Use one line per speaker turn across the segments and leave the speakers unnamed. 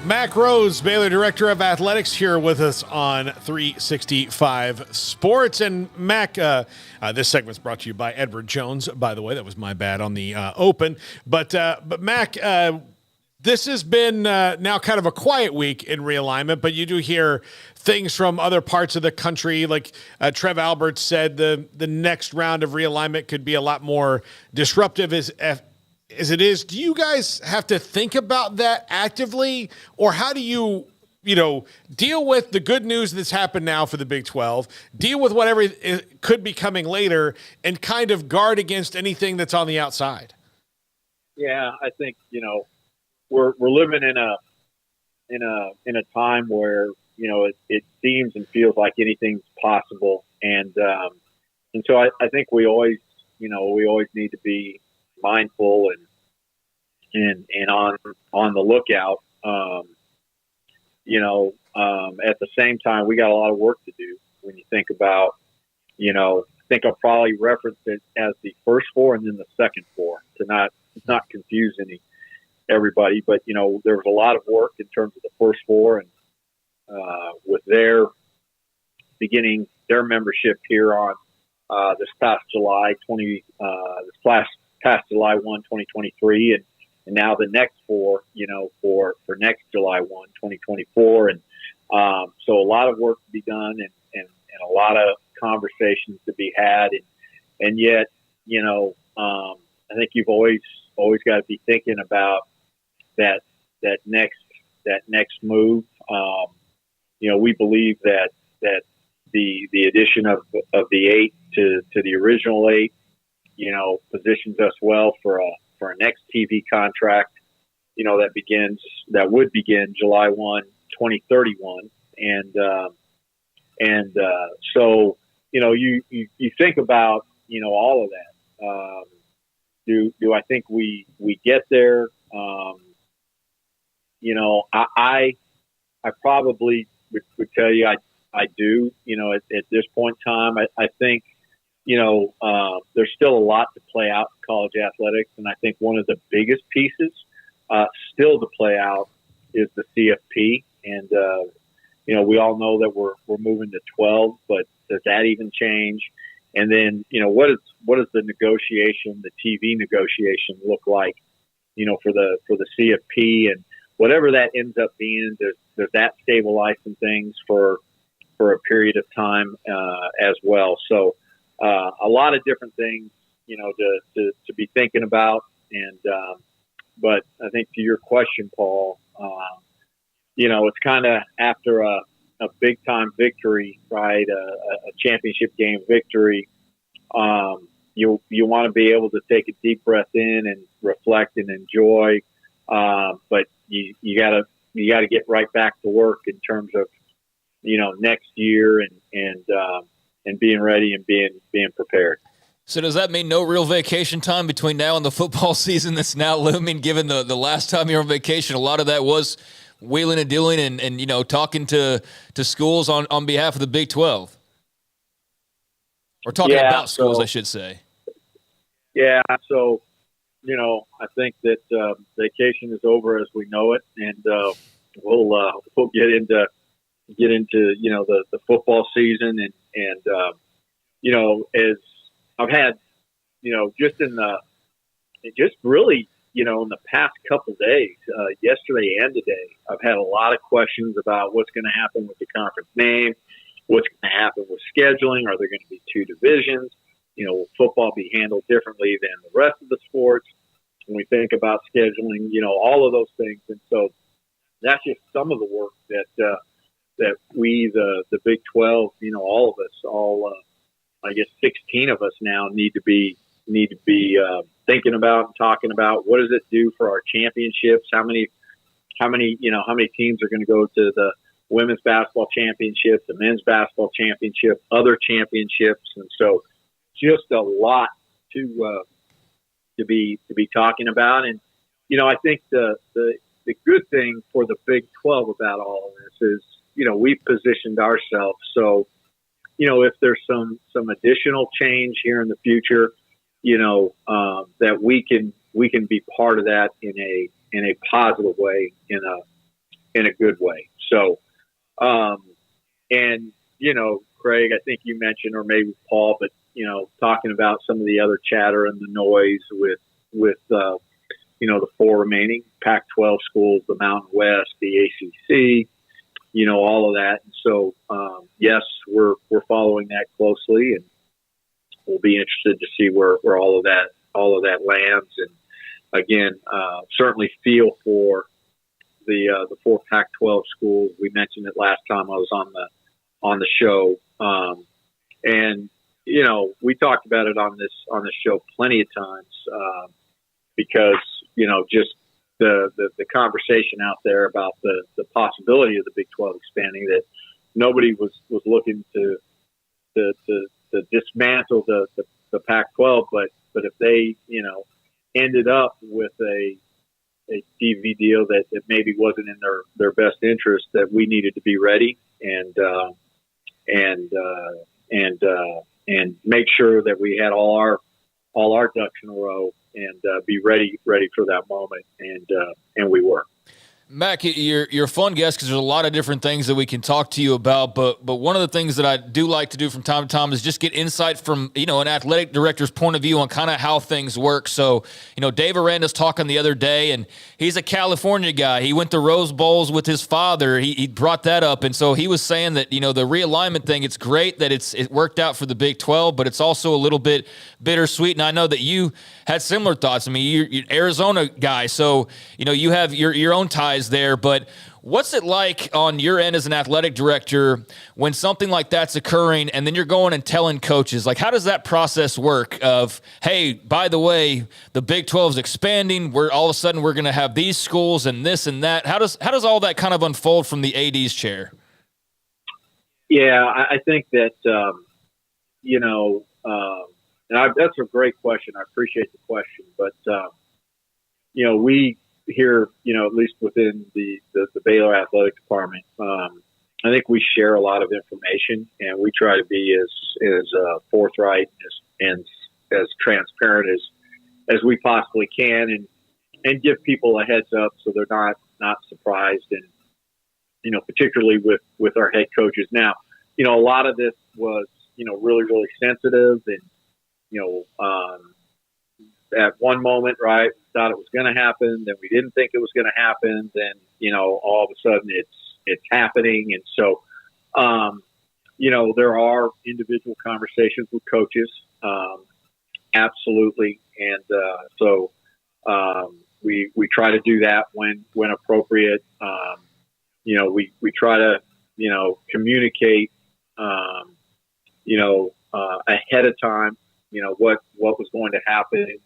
Mack Rhoades, Baylor Director of Athletics, here with us on 365 Sports. And Mack, this segment's brought to you by Edward Jones. By the way, that was my bad on the open. But Mack, this has been now kind of a quiet week in realignment, but you do hear things from other parts of the country. Like Trev Alberts said, the next round of realignment could be a lot more disruptive as it is. Do you guys have to think about that actively, or how do you deal with the good news that's happened now for the Big 12, deal with whatever could be coming later, and kind of guard against anything that's on the outside?
Yeah, I think we're living in a time where it seems and feels like anything's possible, and so I think we always need to be mindful and on the lookout. At the same time, we got a lot of work to do when you think about, I think I'll probably reference it as the first four and then the second four to not confuse everybody. But, there was a lot of work in terms of the first four, and with their beginning their membership here on this past July 1, 2023, and now the next four, for next July 1, 2024. And so a lot of work to be done and a lot of conversations to be had. And yet, I think you've always got to be thinking about that next move. We believe that the addition of the 8 to the original 8, positions us well for a next TV contract, that would begin July 1, 2031. So, you think about, all of that. Do I think we get there? I probably would tell you I do, at this point in time. I think, there's still a lot to play out in college athletics. And I think one of the biggest pieces still to play out is the CFP. And, we all know that we're moving to 12, but does that even change? And then, what does the negotiation, the TV negotiation look like, for the CFP, and whatever that ends up being, does that stabilize some things for a period of time as well? So, a lot of different things, to be thinking about. And, but I think to your question, Paul, it's kind of after a big time victory, right? A championship game victory. You want to be able to take a deep breath in and reflect and enjoy. But you gotta get right back to work in terms of, next year and being ready and being prepared.
So does that mean no real vacation time between now and the football season that's now looming, given the last time you were on vacation, a lot of that was wheeling and dealing and talking to schools on behalf of the Big 12? Or talking about schools, I should say.
Yeah, so, I think that vacation is over as we know it, and we'll get into the football season and as I've had in the past couple of days, yesterday and today, I've had a lot of questions about what's going to happen with the conference name, what's going to happen with scheduling. Are there going to be two divisions? Will football be handled differently than the rest of the sports? When we think about scheduling, all of those things. And so that's just some of the work that we, the Big 12, all of us, I guess 16 of us now need to be thinking about and talking about what does it do for our championships? How many teams are going to go to the women's basketball championship, the men's basketball championship, other championships? And so just a lot to be talking about. And, I think the good thing for the Big 12 about all of this is, we've positioned ourselves. So, if there's some additional change here in the future, that we can be part of that in a positive way, in in a good way. So, and Craig, I think you mentioned, or maybe Paul, but talking about some of the other chatter and the noise with the 4 remaining Pac-12 schools, the Mountain West, the ACC, all of that. And so, yes, we're following that closely, and we'll be interested to see where all of that lands. And again, certainly feel for the 4 Pac-12 schools. We mentioned it last time I was on the show, and we talked about it on this show plenty of times, because just the conversation out there about the possibility of the Big 12 expanding, that nobody was looking to dismantle the Pac-12, but if they ended up with a TV deal that maybe wasn't in their best interest, that we needed to be ready and make sure that we had all our ducks in a row and be ready for that moment, and we were.
Mack, you're a fun guest because there's a lot of different things that we can talk to you about. But one of the things that I do like to do from time to time is just get insight from, an athletic director's point of view on kind of how things work. So, Dave Aranda's talking the other day, and he's a California guy. He went to Rose Bowls with his father. He brought that up. And so he was saying that, the realignment thing, it's great that it worked out for the Big 12, but it's also a little bit bittersweet. And I know that you had similar thoughts. I mean, you're an Arizona guy, so, you have your own ties there, but what's it like on your end as an athletic director when something like that's occurring and then you're going and telling coaches? Like, how does that process work of, hey, by the way, the Big 12 is expanding, all of a sudden we're going to have these schools and this and that? How does all that kind of unfold from the AD's chair?
Yeah, I think that that's a great question. I appreciate the question, but we here, at least within the Baylor Athletic Department, I think we share a lot of information, and we try to be as forthright and as transparent as we possibly can, and give people a heads up so they're not surprised. And particularly with our head coaches. Now, a lot of this was really, really sensitive, and at one moment, right, thought it was going to happen, then we didn't think it was going to happen, then all of a sudden it's happening. And so there are individual conversations with coaches, absolutely, and so we try to do that when appropriate. We try to communicate ahead of time what was going to happen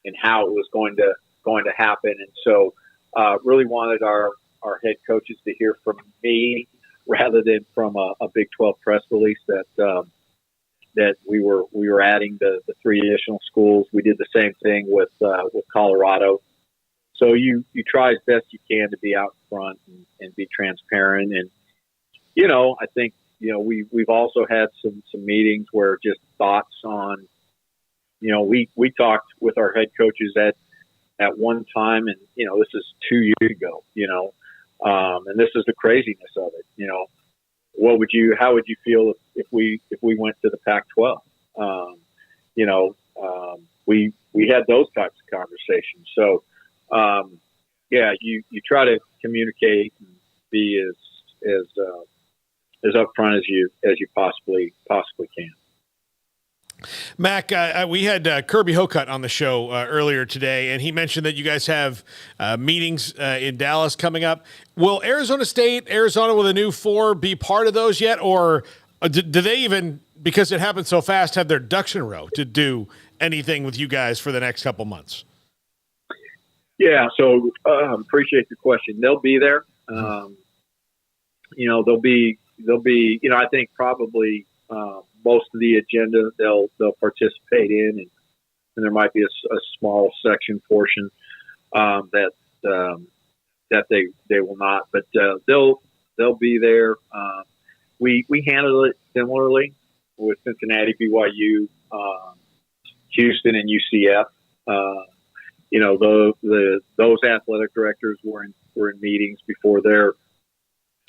and how it was going to happen. And so really wanted our head coaches to hear from me rather than from a Big 12 press release that we were adding the 3 additional schools. We did the same thing with Colorado. So you try as best you can to be out front and be transparent. And I think we've also had some meetings where just thoughts on we talked with our head coaches at one time, and this is 2 years ago, and this is the craziness of it. How would you feel if we went to the Pac-12? We had those types of conversations. So you try to communicate and be as upfront as you possibly can.
Mack, we had Kirby Hocutt on the show earlier today, and he mentioned that you guys have meetings in Dallas coming up. Will Arizona State, Arizona with a new 4 be part of those yet? Or do they even, because it happened so fast, have their ducks in a row to do anything with you guys for the next couple months?
Yeah, so appreciate the question. They'll be there. They'll be. I think probably most of the agenda they'll participate in, and there might be a small section portion that they will not, but they'll be there. We handle it similarly with Cincinnati, BYU, Houston, and UCF. Those athletic directors were were in meetings before their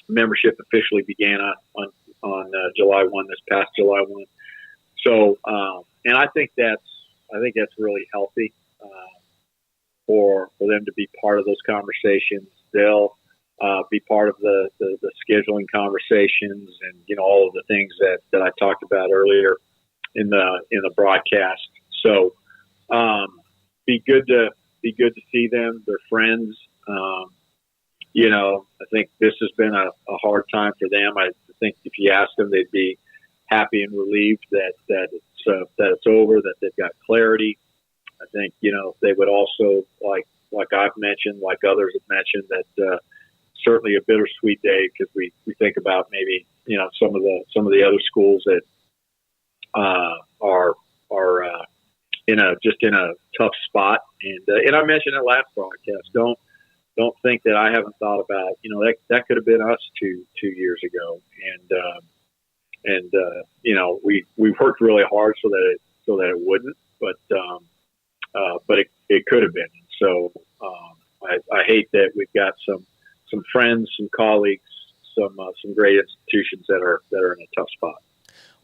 membership officially began on July 1, this past July 1. So, and I think that's really healthy for them to be part of those conversations. They'll be part of the scheduling conversations and all of the things that I talked about earlier in the broadcast. So, be good to see them. They're friends. I think this has been a hard time for them. I think if you ask them, they'd be happy and relieved that it's over, that they've got clarity. I think they would also like I've mentioned, like others have mentioned, that certainly a bittersweet day, because we think about maybe some of the other schools that are in a tough spot, and I mentioned it last broadcast. Don't think that I haven't thought about that could have been us two years ago, and we worked really hard so that it wouldn't, but it could have been. So I hate that we've got some friends, some colleagues, some great institutions that are in a tough spot.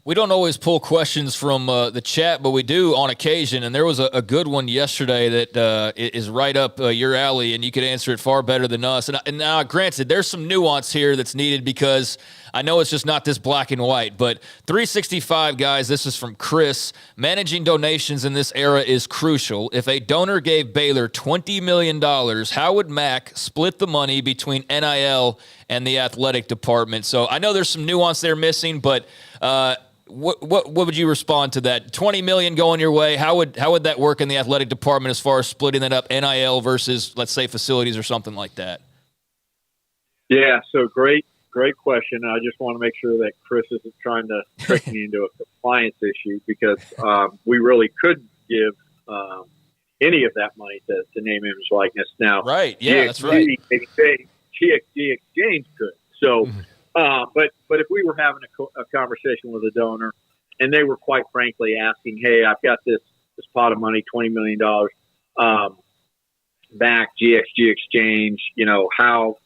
We don't always pull questions from the chat, but we do on occasion. And there was a good one yesterday that is right up your alley, and you could answer it far better than us. And now, granted, there's some nuance here that's needed, because I know it's just not this black and white. But 365, guys, this is from Chris. Managing donations in this era is crucial. If a donor gave Baylor $20 million, how would Mack split the money between NIL and the athletic department? So I know there's some nuance there missing, but what would you respond to that? $20 million going your way. How would that work in the athletic department as far as splitting that up, NIL versus, let's say, facilities or something like that?
Yeah. So great question. I just want to make sure that Chris isn't trying to trick me into a compliance issue, because we really couldn't give any of that money to name, image, likeness. Now,
right? Yeah, that's right.
GXG Exchange could. So. But if we were having a conversation with a donor, and they were quite frankly asking, "Hey, I've got this pot of money, $20 million, back GXG Exchange. How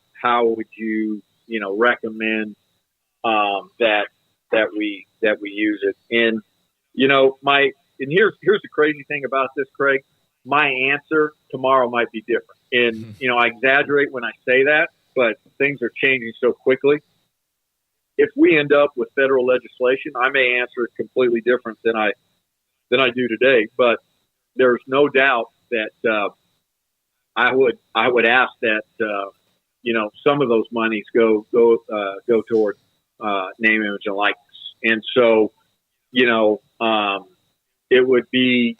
would you recommend that we use it?" And here's the crazy thing about this, Craig. My answer tomorrow might be different, and I exaggerate when I say that, but things are changing so quickly. If we end up with federal legislation, I may answer it completely different than I do today. But there's no doubt that I would ask that some of those monies go toward name, image, and likeness. And so it would be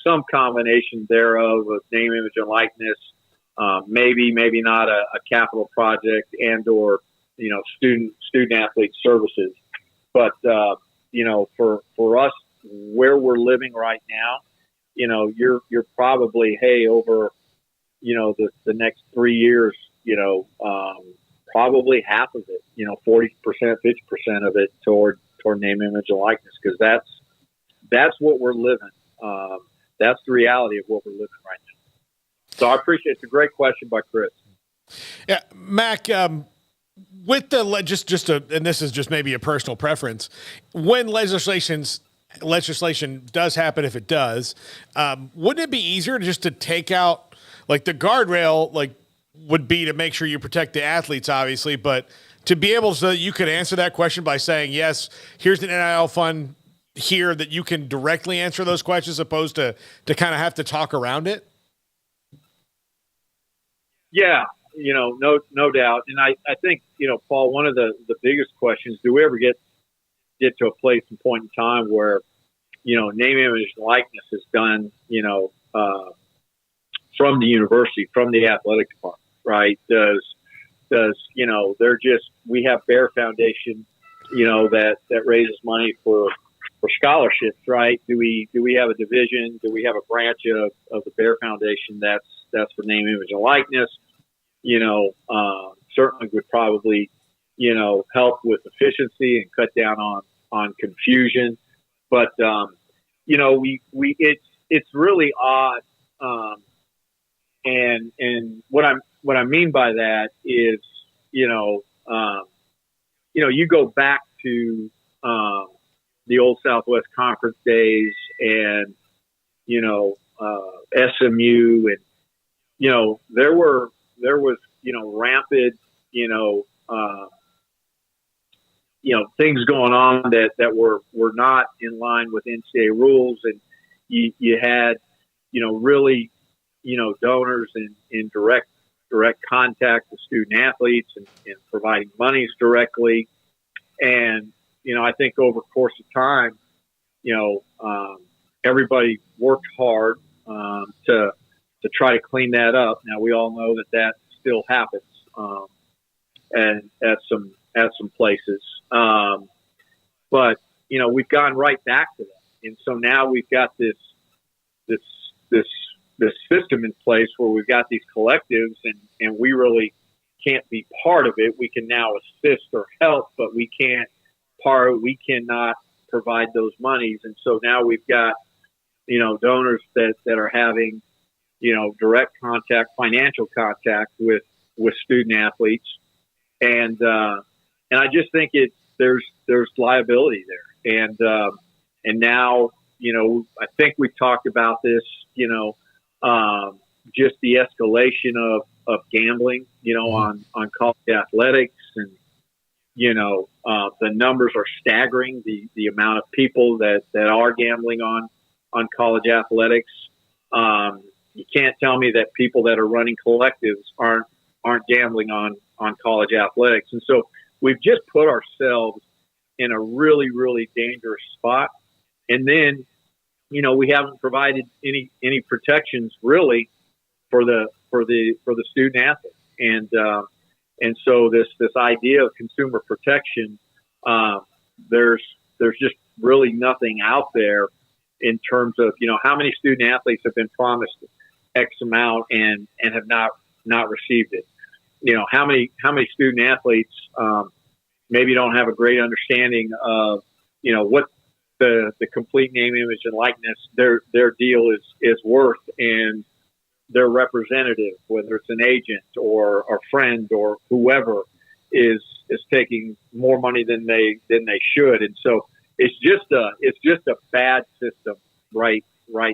some combination thereof of name, image, and likeness. Maybe not a capital project or student athlete services, but for us, where we're living right now, you're probably over the next 3 years, probably half of it, 40%, 50% of it toward name, image, and likeness, because that's what we're living. That's the reality of what we're living right now. So I appreciate it. It's a great question by Chris.
Yeah, Mack. With the and this is just maybe a personal preference, when legislation does happen, if it does, wouldn't it be easier just to take out, like, the guardrail, would be to make sure you protect the athletes, obviously, but to be able so that you could answer that question by saying, yes, here's an NIL fund here that you can directly answer those questions, as opposed to kind of have to talk around it?
Yeah. No doubt. And I think, Paul, one of the biggest questions, do we ever get to a place and point in time where, name, image, and likeness is done, from the university, from the athletic department, right? We have Bear Foundation, that raises money for scholarships, right? Do we have a division? Do we have a branch of the Bear Foundation that's for name, image, and likeness? Certainly would probably, help with efficiency and cut down on confusion. But, it's really odd. And what I mean by that is, you go back to the old Southwest Conference days, and SMU, and there was rampant things going on that were not in line with NCAA rules, and you had really donors in direct contact with student athletes and providing monies directly. And, I think over the course of time, everybody worked hard to try to clean that up. Now, we all know that still happens and at some places. But, we've gone right back to that. And so now we've got this system in place where we've got these collectives, and we really can't be part of it. We can now assist or help, but we cannot provide those monies. And so now we've got, donors that are having, direct contact, financial contact with student athletes. And I just think there's liability there. And now, I think we've talked about this, just the escalation of gambling, on college athletics, and, the numbers are staggering, the amount of people that are gambling on college athletics. You can't tell me that people that are running collectives aren't gambling on college athletics. And so we've just put ourselves in a really, really dangerous spot. And then, we haven't provided any protections really for the student athlete. And so this idea of consumer protection, there's just really nothing out there in terms of, how many student athletes have been promised X amount and have not received it. How many student athletes maybe don't have a great understanding of, what the complete name, image, and likeness their deal is worth, and their representative, whether it's an agent or a friend or whoever, is taking more money than they should. And so it's just a bad system right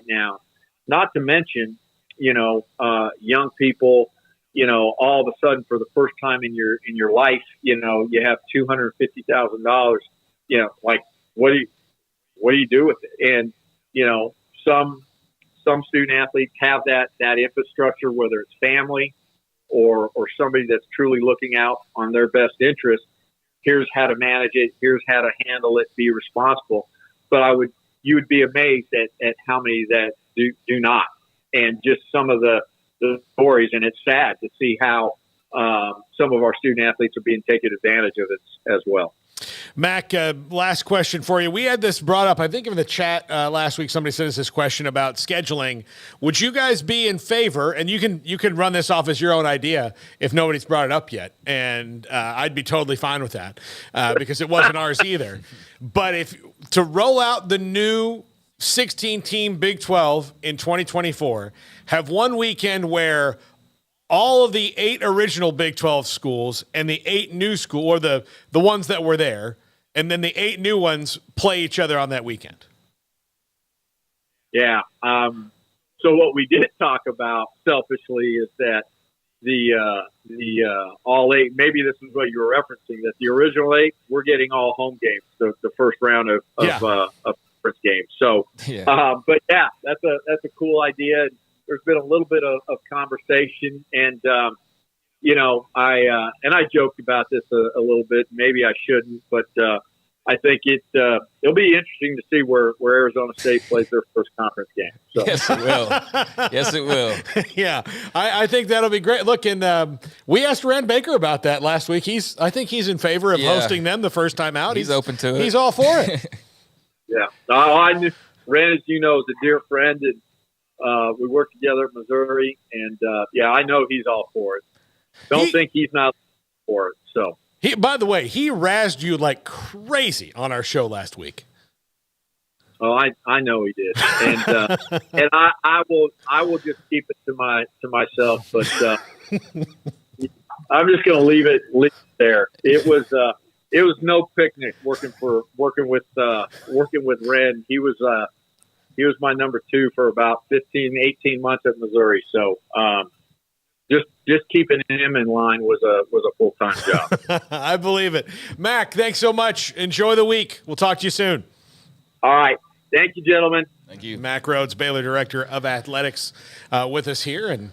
now. Not to mention, young people, all of a sudden for the first time in your life, you have $250,000. Like what do you do with it? And some student athletes have that infrastructure, whether it's family or somebody that's truly looking out on their best interest. Here's how to manage it. Here's how to handle it. Be responsible. But you would be amazed at how many that do not. And just some of the stories, and it's sad to see how some of our student athletes are being taken advantage of it as well.
Mack, last question for you. We had this brought up, I think, in the chat last week. Somebody sent us this question about scheduling. Would you guys be in favor, and you can run this off as your own idea if nobody's brought it up yet, and I'd be totally fine with that because it wasn't ours either. But to roll out the new 16-team Big 12 in 2024, have one weekend where all of the 8 original Big 12 schools and the 8 new school, or the ones that were there, and then the 8 new ones play each other on that weekend.
Yeah. So what we did talk about selfishly is that the all 8, maybe this is what you were referencing, that the original 8, we're getting all home games, the first round of conference games. So, but yeah, that's a cool idea. There's been a little bit of conversation, and I joked about this a little bit. Maybe I shouldn't, but I think it'll be interesting to see where Arizona State plays their first conference game. So.
Yes, it will. Yes, it will.
Yeah, I think that'll be great. Look, and we asked Rand Baker about that last week. I think he's in favor of hosting them the first time out. He's
open to it.
He's all for it.
Yeah. Rand, as you know, is a dear friend, and we work together at Missouri, and I know he's all for it. Don't think he's not for it. So,
by the way, he razzed you like crazy on our show last week.
Oh, I know he did, and and I will just keep it to myself. But I'm just going to leave it there. It was no picnic working with Ren. He was my number 2 for about 15, 18 months at Missouri. So just keeping him in line was a full-time job.
I believe it. Mack, thanks so much. Enjoy the week. We'll talk to you soon.
All right. Thank you, gentlemen.
Thank you.
Mack Rhoades, Baylor Director of Athletics, with us here. And